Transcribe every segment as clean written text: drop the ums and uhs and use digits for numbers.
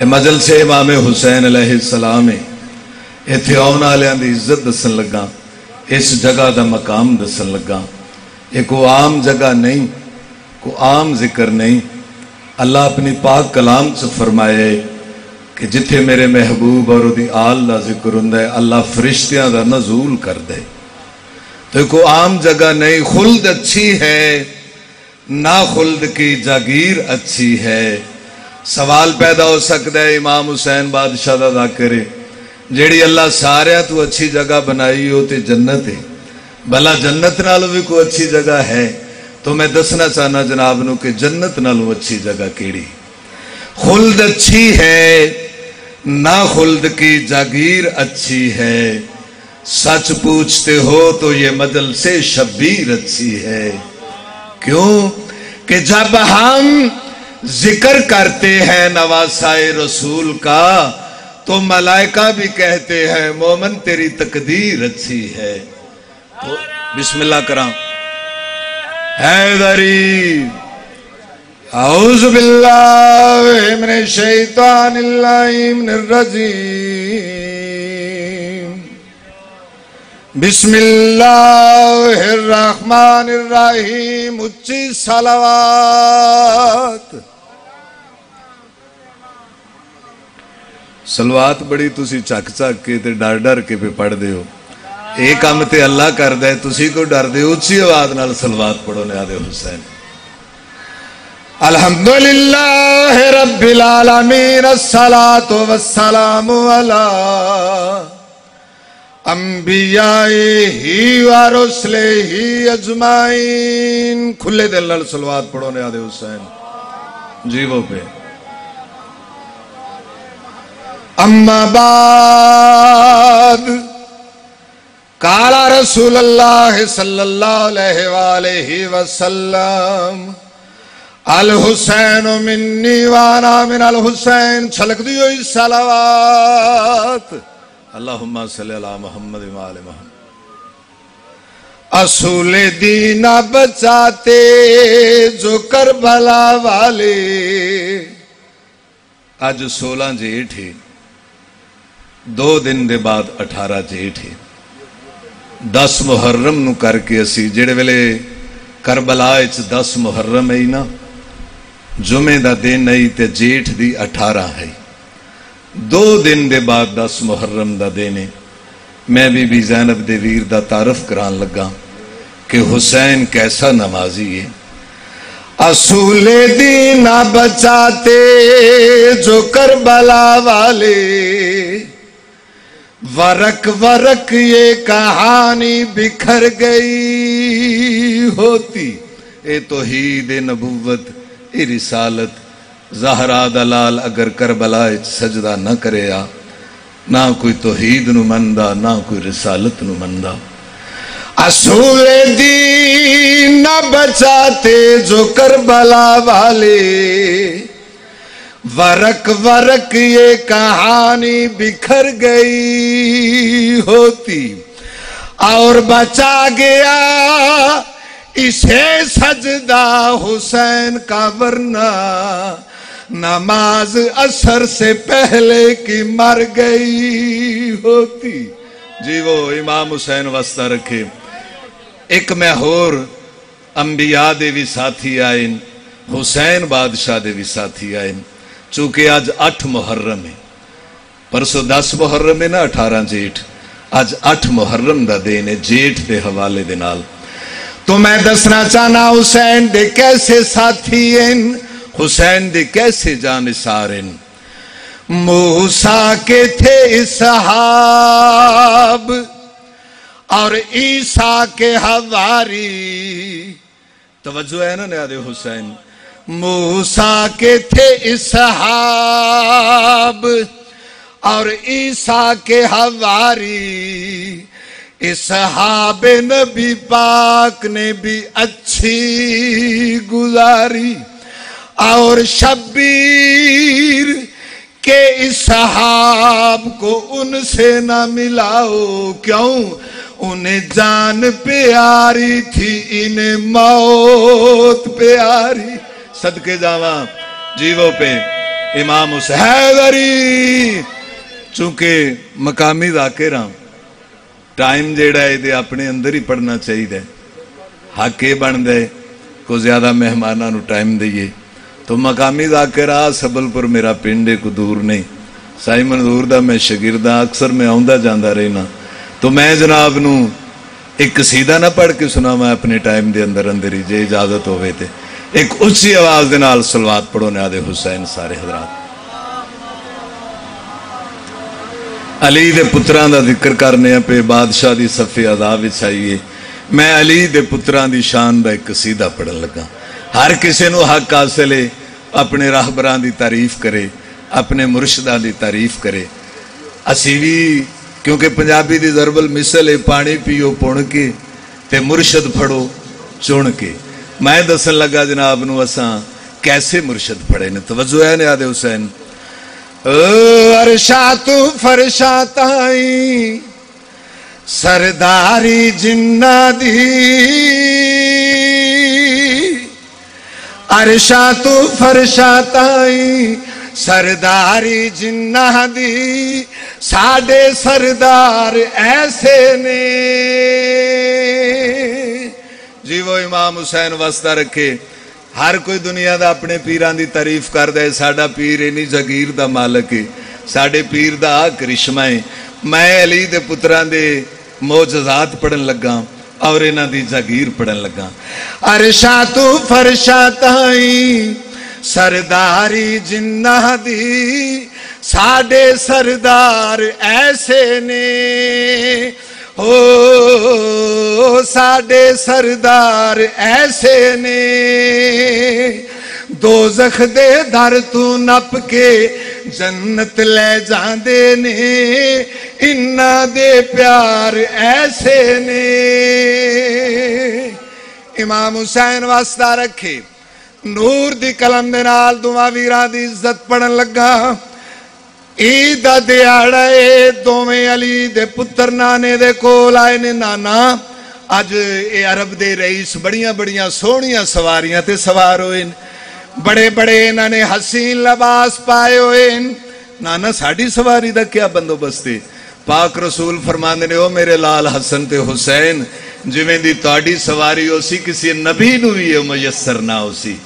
مجلس امام حسین علیہ السلام اتھے آن والوں کی عزت دسن لگا، اس جگہ دا مقام دسن لگا۔ یہ کوئی عام جگہ نہیں، کوئی عام ذکر نہیں۔ اللہ اپنی پاک کلام سے فرمائے کہ جتھے میرے محبوب اور دی آل دا ذکر ہوندا ہے اللہ فرشتیاں دا نزول کر دے۔ تو کوئی عام جگہ نہیں۔ خلد اچھی ہے، نا خلد کی جاگیر اچھی ہے۔ سوال پیدا ہو سکتا ہے امام حسین بادشاہ دا ذاکرے جیڑی اللہ سارے تو اچھی جگہ بنائی ہو تے جنت ہے، بھلا جنت نالوں بھی کوئی اچھی جگہ ہے؟ تو میں دسنا چاہنا جناب نو کہ جنت نالوں اچھی جگہ کیڑی؟ خلد اچھی ہے، نا خلد کی جاگیر اچھی ہے۔ سچ پوچھتے ہو تو یہ مجلس شبیر اچھی ہے۔ کیوں کہ جب ہم ذکر کرتے ہیں نواسائے رسول کا تو ملائکہ بھی کہتے ہیں مومن تیری تقدیر اچھی ہے۔ تو بسم اللہ کرام۔ حیدری اعوذ باللہ من الشیطان اللعین الرجیم، بسم اللہ الرحمن الرحیم۔ اچھی صلوات سلوات بڑی تسی چک چک کے تے ڈر ڈر کے پہ پڑھ دے ہو۔ ایک کام تے اللہ کر دے، تسی کو ڈر دے ہو۔ اچھی آواز نال سلوات پڑھو نیاد حسین۔ الحمدللہ رب العالمین، الصلاة والسلام علی انبیائہی و رسلہی اجمعین۔ کھلے دل نال سلوات پڑھو نیاد حسین جی وہ پہ۔ اما بعد قال رسول اللہ صلی اللہ علیہ وآلہ وسلم الحسین منی وانا من الحسین۔ چھلک دیو اس صلوات اللہم صلی علی محمد وآل محمد۔ اصول دین بچاتے جو کربلا والے۔ آج 16 جیٹھ ہے، 2 دن دے بعد 18 جیٹھ ہے۔ 10 محرم نو کر کے اسی جڑے ویلے کربلا اچ 10 محرم ہے نا، جمعے دا دن ہے تے جیٹھ دی 18 ہے، 2 دن دے بعد 10 محرم دا دن ہے۔ میں بی زینب دے ویر دا تعارف کران لگا کہ حسین کیسا نمازی ہے۔ اصول دین بچاتے جو کربلا والے، ورق ورق یہ کہانی بکھر گئی ہوتی۔ اے توحید نبوت، اے رسالت، زہرا دلال اگر کربلا سجدہ نہ کرے آ، نہ کوئی توحید نو مندہ نہ کوئی رسالت نو مندہ۔ اصول دین نہ بچاتے جو کربلا والے، ورق ورق یہ کہانی بکھر گئی ہوتی۔ اور بچا گیا اسے سجدہ حسین کا، ورنہ نماز عصر سے پہلے کی مر گئی ہوتی۔ جی وہ امام حسین واسطہ رکھے۔ ایک میں ہور انبیاء دے بھی ساتھی آئین، حسین بادشاہ دے بھی ساتھی آئین۔ چونکہ آج 8 محرم ہے، پرسو 10 محرم ہے نا، 18 جیٹھ، آج 8 محرم دا دین ہے جیٹھ دے حوالے دے نال۔ تو میں دسنا چاہنا حسین دے کیسے ساتھی ہیں، حسین دے کیسے جانثار ہیں۔ موسیٰ کے تھے اصحاب اور عیسیٰ کے حواری۔ توجہ ہے نا نیاد حسین۔ موسیٰ کے تھے اصحاب اور عیسیٰ کے حواری۔ اصحاب نبی پاک نے بھی اچھی گزاری، اور شبیر کہ اصحاب کو ان سے نہ ملاؤ، کیوں؟ انہیں جان پیاری تھی، انہیں موت پیاری۔ صدقے جاواں جیووں پہ इमाम हुसैन हैदरी चूंकि मकामी ज़ाकिर हां टाइम जेड़ा है अपने अंदर ही पढ़ना चाहिए हक ये बनता है को ज्यादा मेहमानों को टाइम दईए तो मकामी ज़ाकिर आ सबलपुर मेरा पिंड है को दूर नहीं साई मंजूर दा मैं शगिरदा अक्सर मैं आउंदा जांदा रहना तो मैं जनाब नू एक कसीदा ना पढ़ के सुनावां अपने टाइम दे अंदर अंदर ही जे इजाजत होवे ते एक उच्ची आवाज दे नाल सलवात पढ़ो नादे हुसैन सारे हजरात अली दे पुत्रां दा जिक्र करने पे बादशाह दी सफे अदा विच आईए मैं अली दे पुत्रां दी शान दा एक कसीदा पढ़न लगा हर किसी नू हक हासिल है अपने राहबरां दी तारीफ करे अपने मुर्शदां दी तारीफ करे असी भी क्योंकि पंजाबी दी ज़रबल मिसल है पानी पीओ पुण के ते मुर्शद फड़ो चुन के मैं दसन लगा जनाब नू असां कैसे मुर्शद फड़े ने तवज्जो है ने आदे हुसैन अरशा तू फरशा ताई सरदारी जिन्ना दी अरशा तू फरशा ताई सरदारी जिन्ना दी साडे सरदार ऐसे ने जी वो इमाम हुसैन वास्ता रखे हर कोई दुनिया दा अपने पीरां दी तारीफ करदा है साडा पीर इन्नी जगीर दा मालक है साडे पीर दा आ करिश्मा है मैं अली दे पुत्रां दे मोजज़ात पढ़न लगा और इन्हां दी जागीर पढ़न लगा अरशा तू फरशा ताई सरदारी जिन्ना दी साडे सरदार ऐसे ने ओ साडे सरदार ऐसे ने दोज़ख दे दर तू नप के जन्नत ले जांदे ने इन्ना दे प्यार ऐसे ने इमाम हुसैन वास्ता रखे नूर दी कलम दे नाल दुआ वीरां दी इज्जत पढ़न लगा ईद दा दिहाड़ा ए दोवें अली दे पुत्र नाने दे कोल आए ने नाना अज ए अरब दे रईस बड़ियां बड़ियां सोहणियां सवारियां ते सवार होए बड़े बड़े इन्हां ने हसीन लिबास पाए होए नाना साडी सवारी दा क्या बंदोबस्त है पाक रसूल फरमांदे ने ओ मेरे लाल हसन ते हुसैन जिवें दी तुहाडी सवारी होसी किसी नबी नू भी मुयस्सर ना होसी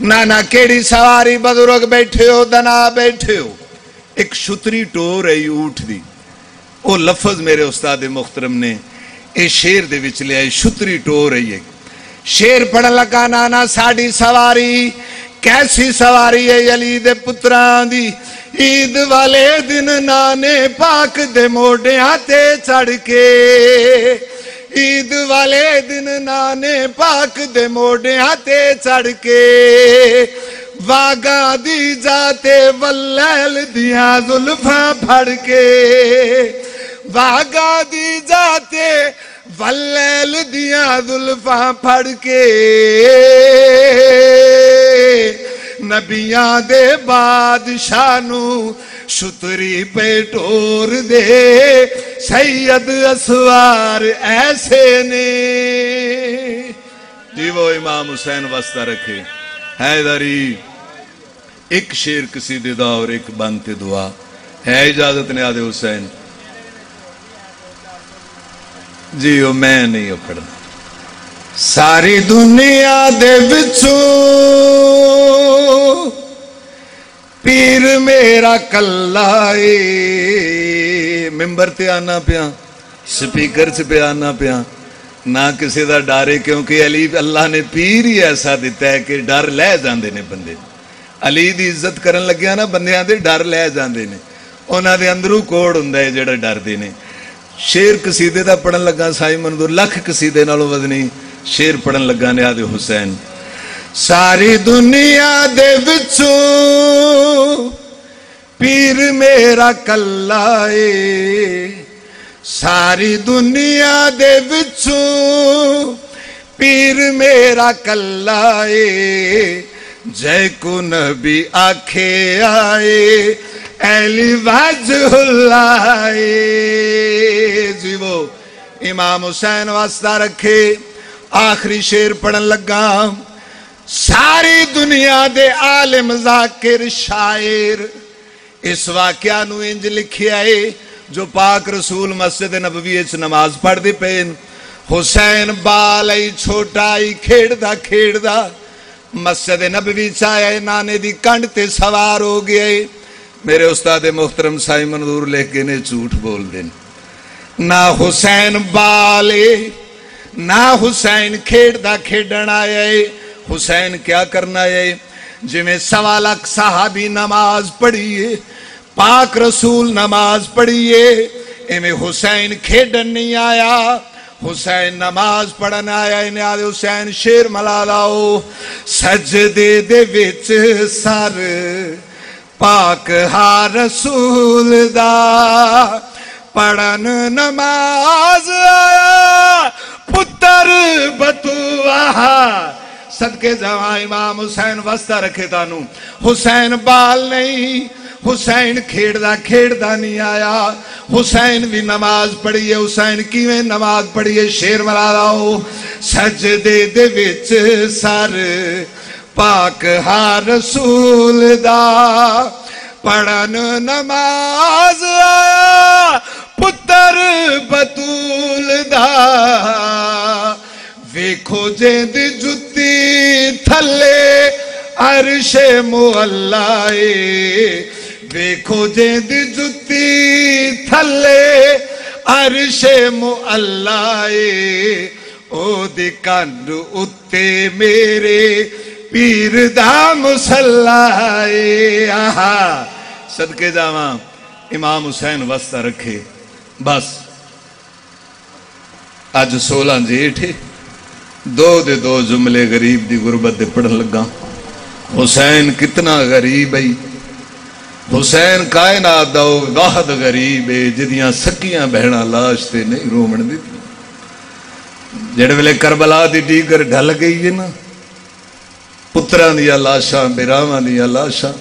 नाना केड़ी सवारी बुजुर्ग बैठे हो दना बैठे हो एक शुतरी टोर है ऊठ दी ओ लफज मेरे उस्ताद मुख्तरम ने ए शेर दे विच लिया शुतरी टोर है शेर पढ़न लगा नाना साड़ी सवारी कैसी सवारी है अली दे पुत्रां दी ईद वाले दिन नाने पाक दे मोढियां ते चढ़ के ईद वाले दिन नाने पाक दे मोढियां ते चढ़ के वागा दी जाते वल्लैल दिया जुल्फा फड़ के वागा दी जाते वल्लैल दिया जुल्फा फड़ के नबियां दे बादशाह नू शुतरी पे टोर दे सैयद असवार ऐसे ने जी वो इमाम हुसैन वास्ता रखे हैदरी एक शेर कसीदे दा और एक बनते दुआ है इजाजत ने आदे हुसैन जी ओ मैं नहीं हो पढ़ना सारी दुनिया दे विचों पीर मेरा कल्ला मिंबर ते आना पिया स्पीकर च पे आना पिया ना किसी का डर है क्योंकि अली अल्लाह ने पीर ही ऐसा दिता है कि डर लै जाते ने बंदे अली की इज्जत करन लग्या ना बंदियां दे डर लै जाते ने उन्हां दे अंदरों कोड़ हुंदा है जिहड़ा डरदे ने शेर कसीदे दा पढ़न लगा साई मंजूर लख कसीदे नालों वजनी शेर पढ़न लगा ने आदे हुसैन सारी दुनिया दे विचों पीर मेरा कल्ला सारी दुनिया दे विचों पीर मेरा कल्ला जय को नबी आखे आए अली वजहुल्लाह जी वो इमाम हुसैन वास्ता रखे आखिरी शेर पढ़न लगा सारी दुनिया दे आलिम ज़ाकिर शायर इस वाक़या नू इंज लिखिया है जो पाक रसूल मस्जिद नबवी च नमाज पढ़दे पेन हुसैन बाल आई छोटा आई खेड़दा खेड़दा मस्जिद नबवी च आया नाने दी कंड ते सवार हो गया। मेरे उस्ताद मुहतरम साईं मंजूर लिख के ने झूठ बोल देन ना हुसैन बाले ना हुसैन खेड़दा खेडन आया है। हुसैन क्या करना है जिमें 1.25 लाख साहबी नमाज पढ़िए पाक रसूल नमाज पढ़िए इमें हुसैन खेडन नहीं आया हुसैन नमाज पढ़न आया इन्हें आदे हुसैन शेर मला लाओ सजदे दे विच सर पाक हा रसूल दा पढ़न नमाज आया पुत्र बतुआ सदके जावा इमाम हुसैन वस्ता रखे तानू हुसैन बाल नहीं हुसैन खेड़दा खेड़दा नहीं आया हुसैन भी नमाज पढ़िए हुसैन किवें नमाज पढ़िए शेर मला लाओ सजदे दे विच सर पाक हा रसूल दा पढ़न नमाज आया पुत्र बतूल दा वेखो जेंद जुत्ती थले अरशे मुअल्लाए वेखो जेंद जुत्ती थले अरशे मुअल्लाए ओ दी कंड उत्ते मेरे पीर दा मुसल्लाए आहा सदके जावा इमाम हुसैन वस्ता रखे। बस अज 16 जेठ दो जुमले गरीब दी गुरबत दे पढ़न लगा। हुसैन कितना गरीब है हुसैन कायनात दा वाहद गरीब है जिदियां सकियां बहना लाश ते नहीं रोमन दी जेड़े वेले करबला दी डीगर ढल गई है ना पुत्रां दियां लाशां बिरावां दियां लाशां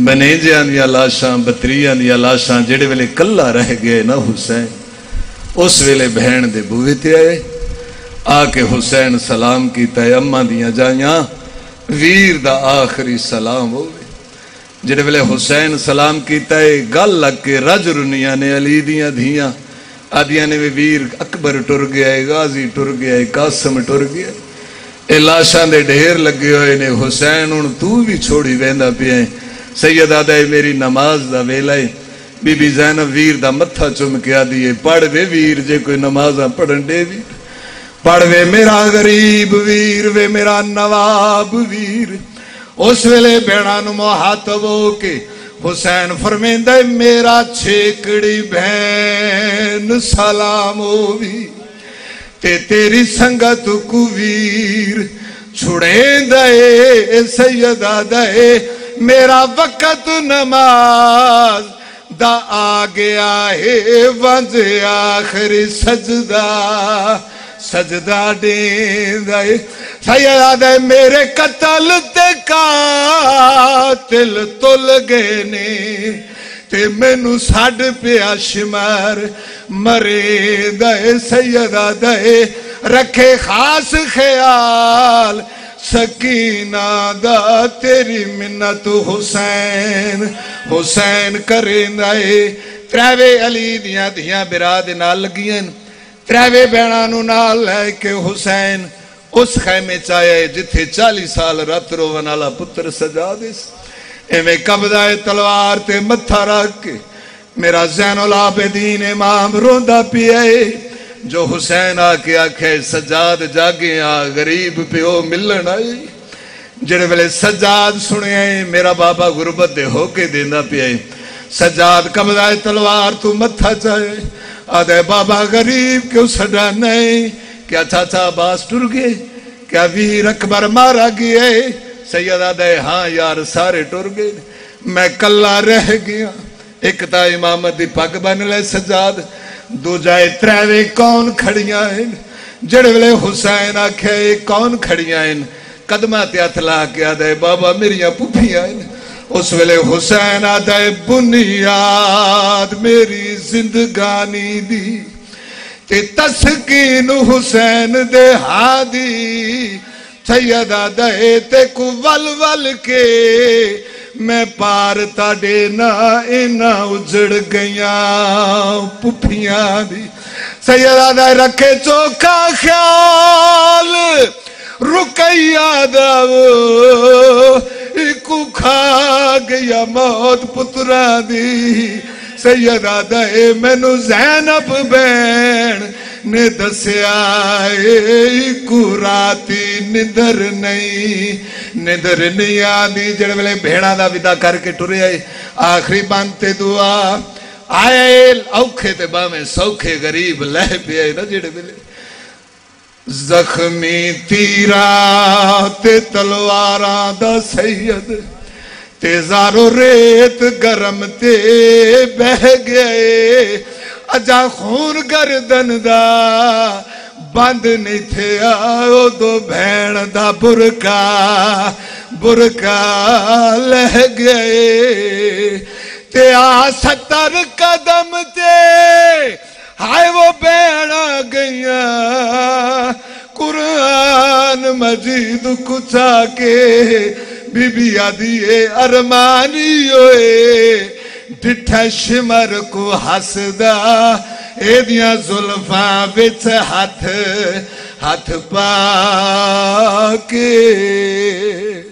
बनेजियां दियां लाशां बतरियां दियां लाशां जेड़े वेले कल्ला रह गए ना हुसैन उस वेले बहन दे बूहे ते आए आके हुसैन सलाम कीता अम्मा दियां जाइयां वीर दा आखिरी सलाम हो जिहड़े वेले हुसैन सलाम कीता है गल लग के रज रुनिया ने अली दियां धियां आदियां ने वीर अकबर टुर गया है गाजी टुर गया है कासम टुर गया ए लाशां दे ढेर लगे हुए ने हुसैन हुण तू भी छोड़ी वेंदा पिया सैयद आदा मेरी नमाज दा वेला है बीबी ज़ैनब वीर दा मत्था चुम के आदी है पढ़ वे वीर जे कोई नमाज़ां पढ़न दे वीर पढ़ वे मेरा गरीब वीर वे मेरा नवाब वीर। उस वेले भैणा नू मुहातब हो के हुसैन फरमेंदा मेरा छेकड़ी बहन सलाम होवी ते तेरी संगत को वीर छुड़ेंदा ए सैयदा दे मेरा वक़्त नमाज दा आ गया है वंज आखिरी सजदा सजदा देंदा सैयदा मेरे कत्ल ते कातिल तुल गए ने ते मैनू साढ़ पिया शिमार मरे दे सैयदा दे रखे खास ख्याल सकीना दा तेरी मिन्नत हुसैन हुसैन करेंदा है। त्रैवे अली दियां धियां बिरा दे नाल लगियां त्रैवे बहना नू नाल लैके हुसैन उस खैमे च आया जिथे 40 साल रत रोवन वाला पुत्र सजाद इवें कबदा तलवार ते मत्था रख के मेरा ज़ैनुल आबिदीन इमाम रोंदा पिया जो हुसैन आके आखे सजाद जागे आ गरीब प्यो मिलन आई जेड़े वेले सजाद सुने मेरा बाबा गुरबत दे होके देंदा पिया सजाद कबदा तलवार तू मत्था चाहे आदे बाबा गरीब क्यों सड़ा नहीं क्या चाचा अब्बास टुर गए क्या वीर अकबर मारा गया सैयदा दे हाँ यार सारे टुर गए मैं कला रह गया एक ता इमामत दी पग बन ले सजाद दूजा त्रैवे कौन खड़ियां जेड़े वेले हुसैन आखे कौन खड़ियां कदमां ते हथ ला के आदे बाबा मेरिया पुफियां उस वेले हुसैन आदे बुनियाद मेरी जिंदगानी दी ते तस्कीन हुसैन दे हादी سیدہ دے تے کو ول ول کے میں پار تاڑے نہ اینا اجڑ گیاں پپھیاں دی سیدہ دے رکھے چوکھا خیال رکیہ داو ایکو کھا گیا موت پترہ دی سیدہ دے مینو زینب بین نے دسیا ایکو راتی ندر نہیں آدھی جڑ ویلے بھیڑا دا ودا کر کے ٹرے آئے آخری بانتے دعا آئے اوکھے تے باویں سوکھے غریب لہ پہ آئے نا جڑ ویلے زخمی تیرا تے تلوارا دا سید تے زارو ریت گرم تے بہ گئے اجا خون گردن دا بند نہیں تھے آؤ دو بھین دا برکا لہ گئے تے 70 قدم تے ہائے وہ بیڑا گیا قرآن مجید کچھا کے بی بی آدھیے ارمانی ہوئے ڈٹھا شمر کو حسدہ اے دیاں ظلفاں بچ ہاتھ پا کے